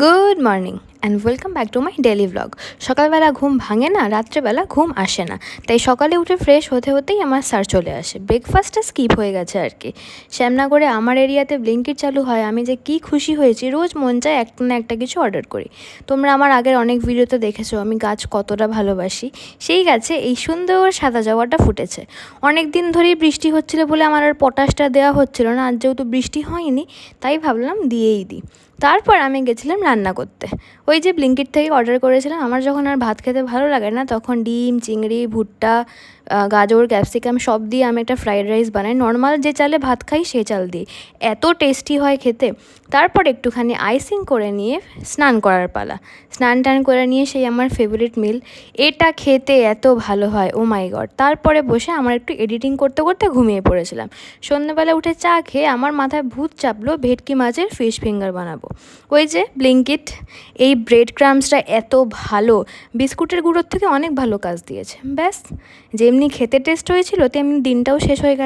Good morning and welcome back to my daily blog. সকালবেলা ঘুম ভাঙে না, রাত্রেবেলা ঘুম আসে না, তাই সকালে উঠে ফ্রেশ হতে হতেই আমার স্যার চলে আসে। ব্রেকফাস্টটা স্কিপ হয়ে গেছে আর কি। শ্যামনগরে আমার এরিয়াতে ব্লিঙ্কিট চালু হয়, আমি যে কী খুশি হয়েছি। রোজ মন চায় একটা না একটা কিছু অর্ডার করি। তোমরা আমার আগের অনেক ভিডিওতে দেখেছো আমি গাছ কতটা ভালোবাসি। সেই গাছে এই সুন্দর সাদা জবাটা ফুটেছে। অনেক দিন ধরেই বৃষ্টি হচ্ছিল বলে আমার আর পটাশটা দেওয়া হচ্ছিল না, আর যেহেতু বৃষ্টি হয়নি তাই ভাবলাম দিয়েই দিই। তারপর আমি গেছিলাম রান্না করতে। ওই যে ব্লিঙ্কিট থেকে অর্ডার করেছিলাম। আমার যখন আর ভাত খেতে ভালো লাগে না তখন ডিম, চিংড়ি, ভুট্টা, গাজর, ক্যাপসিকাম সব দিয়ে আমি একটা ফ্রাইড রাইস বানাই। নর্মাল যে চালে ভাত খাই সেই চাল দিয়ে, এত টেস্টি হয় খেতে। তারপর একটুখানি আইসিং করে নিয়ে স্নান করার পালা। স্নান টান করে নিয়ে সেই আমার ফেভারিট মিল, এটা খেতে এত ভালো হয়, ও মাই গড। তারপরে বসে আমার একটু এডিটিং করতে করতে ঘুমিয়ে পড়েছিলাম। সন্ধ্যেবেলা উঠে চা খেয়ে আমার মাথায় ভূত চাপলো ভেটকি মাছের ফিশ ফিঙ্গার বানাবো। ওই যে ব্লিঙ্কিট, এই ব্রেড ক্রাম্বসটা এত ভালো, বিস্কুটের গুঁড়োর থেকে অনেক ভালো কাজ দিয়েছে। ব্যাস, যেমনি খেতে টেস্ট হয়েছিল তেমনি দিনটাও শেষ হয়ে গেল।